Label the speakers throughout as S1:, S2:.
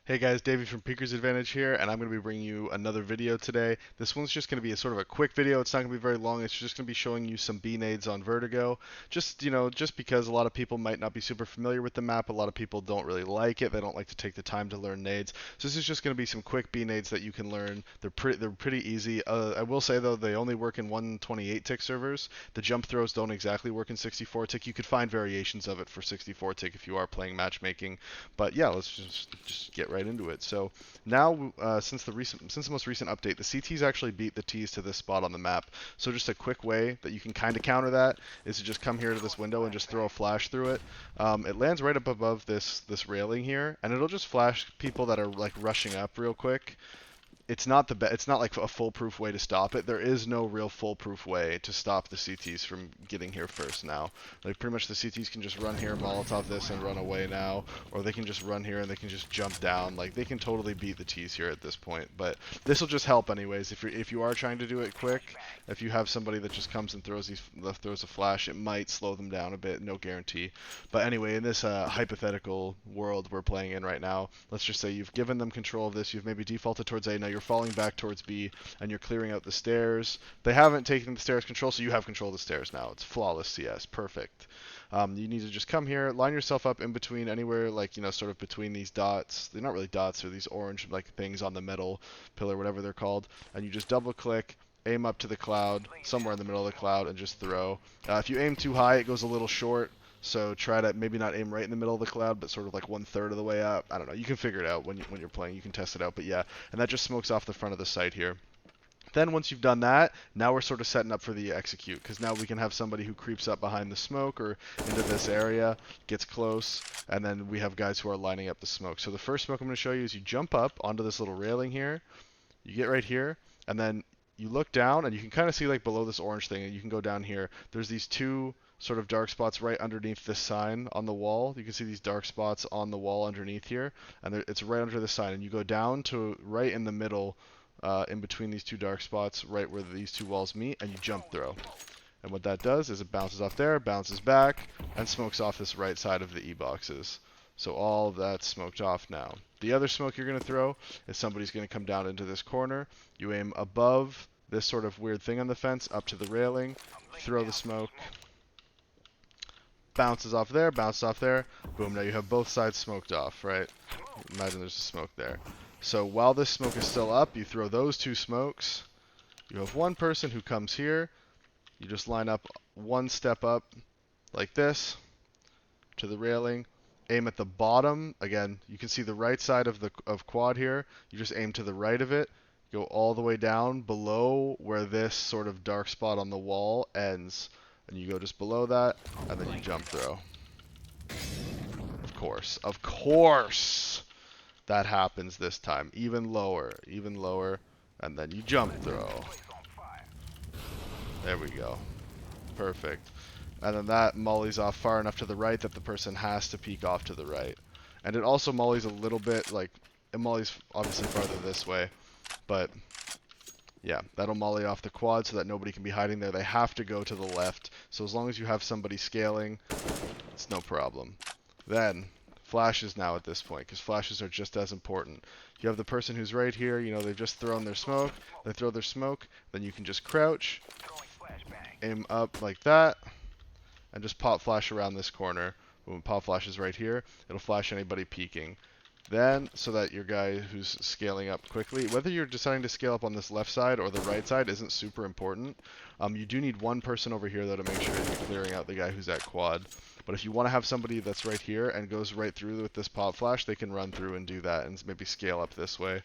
S1: Hey guys, Davey from Peeker's Advantage here, and I'm going to be bringing you another video today. This one's just going to be a sort of a quick video. It's not going to be very long. It's just going to be showing you some nades on Vertigo. Just because a lot of people might not be super familiar with the map. A lot of people don't really like it. They don't like to take the time to learn nades. So this is just going to be some quick nades that you can learn. They're pretty easy. I will say though, they only work in 128 tick servers. The jump throws don't exactly work in 64 tick. You could find variations of it for 64 tick if you are playing matchmaking. But yeah, let's just get right into it. So now, since the most recent update, the CTs actually beat the Ts to this spot on the map. So just a quick way that you can kind of counter that is to just come here to this window and just throw a flash through it. It lands right up above this railing here, and it'll just flash people that are like rushing up real quick. It's not like a foolproof way to stop it. There is no real foolproof way to stop the CTs from getting here first now. Like pretty much the CTs can just run here, Molotov this, and run away now, or they can just run here and they can just jump down. Like they can totally beat the Ts here at this point. But this will just help anyways. If you are trying to do it quick, if you have somebody that just comes and throws a flash, it might slow them down a bit. No guarantee. But anyway, in this hypothetical world we're playing in right now, let's just say you've given them control of this. You've maybe defaulted towards A. Now you're falling back towards B, and you're clearing out the stairs. They haven't taken the stairs control, so you have control of the stairs now. It's flawless CS. Perfect. You need to just come here, line yourself up in between anywhere, like, sort of between these dots. They're not really dots, they're these orange, like, things on the metal pillar, whatever they're called. And you just double click, aim up to the cloud, somewhere in the middle of the cloud, and just throw. If you aim too high, it goes a little short. So try to maybe not aim right in the middle of the cloud, but sort of like 1/3 of the way up. I don't know. You can figure it out when you're playing. You can test it out. But yeah, and that just smokes off the front of the site here. Then once you've done that, now we're sort of setting up for the execute, because now we can have somebody who creeps up behind the smoke or into this area, gets close, and then we have guys who are lining up the smoke. So the first smoke I'm going to show you is you jump up onto this little railing here, you get right here, and then you look down, and you can kind of see like below this orange thing, and you can go down here. There's these two sort of dark spots right underneath this sign on the wall. You can see these dark spots on the wall underneath here, and it's right under the sign. And you go down to right in the middle, in between these two dark spots, right where these two walls meet, and you jump throw. And what that does is it bounces off there, bounces back, and smokes off this right side of the E-boxes. So all of that's smoked off now. The other smoke you're going to throw is somebody's going to come down into this corner. You aim above this sort of weird thing on the fence up to the railing, throw the smoke, bounces off there, bounces off there, boom, now you have both sides smoked off, right? Imagine there's a smoke there. So while this smoke is still up, you throw those two smokes. You have one person who comes here. You just line up one step up like this to the railing. Aim at the bottom. Again, you can see the right side of quad here. You just aim to the right of it. Go all the way down below where this sort of dark spot on the wall ends. And you go just below that, and then you jump throw. Of course, that happens this time. Even lower, and then you jump throw. There we go. Perfect. And then that mollies off far enough to the right that the person has to peek off to the right. And it also mollies a little bit, like, it mollies obviously farther this way, but yeah, that'll molly off the quad so that nobody can be hiding there. They have to go to the left. So as long as you have somebody scaling, it's no problem. Then, flashes now at this point, because flashes are just as important. You have the person who's right here, they've just thrown their smoke. They throw their smoke, then you can just crouch, aim up like that, and just pop flash around this corner. When pop flash is right here, it'll flash anybody peeking. Then, so that your guy who's scaling up quickly, whether you're deciding to scale up on this left side or the right side isn't super important. You do need one person over here though to make sure you're clearing out the guy who's at quad. But if you want to have somebody that's right here and goes right through with this pop flash, they can run through and do that and maybe scale up this way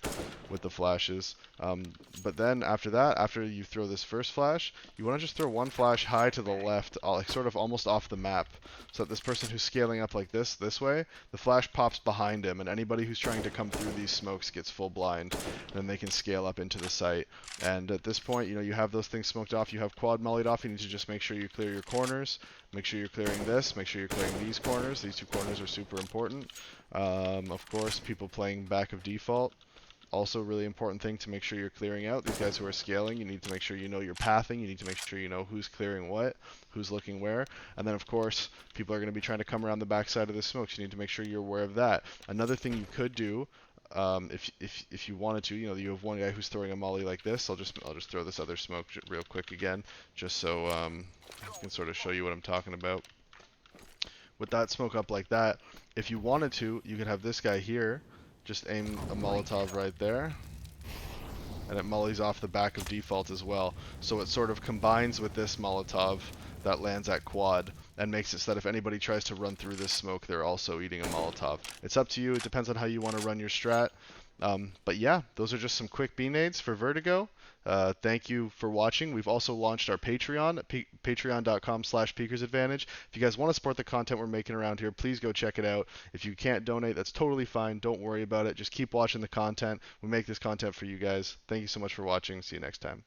S1: with the flashes. But then after that, after you throw this first flash, you want to just throw one flash high to the left, like sort of almost off the map, so that this person who's scaling up like this way, the flash pops behind him, and anybody who's trying to come through these smokes gets full blind, and then they can scale up into the site. And at this point, you have those things smoked off, you have quad mollied off, you need to just make sure you clear your corners, make sure you're clearing this, make sure you're clearing these corners. These two corners are super important. Of course, people playing back of default, also a really important thing to make sure you're clearing out. These guys who are scaling, you need to make sure you know your pathing. You need to make sure you know who's clearing what, who's looking where. And then, of course, people are going to be trying to come around the backside of the smokes. You need to make sure you're aware of that. Another thing you could do, if you wanted to, you have one guy who's throwing a molly like this. I'll just throw this other smoke real quick again, just so I can sort of show you what I'm talking about. With that smoke up like that, if you wanted to, you could have this guy here, just aim a Molotov right there, and it mollies off the back of default as well. So it sort of combines with this Molotov that lands at quad and makes it so that if anybody tries to run through this smoke, they're also eating a Molotov. It's up to you. It depends on how you want to run your strat. But yeah, those are just some quick B-nades for Vertigo. Thank you for watching. We've also launched our Patreon at patreon.com/peakersadvantage. If you guys want to support the content we're making around here, please go check it out. If you can't donate, that's totally fine. Don't worry about it. Just keep watching the content. We make this content for you guys. Thank you so much for watching. See you next time.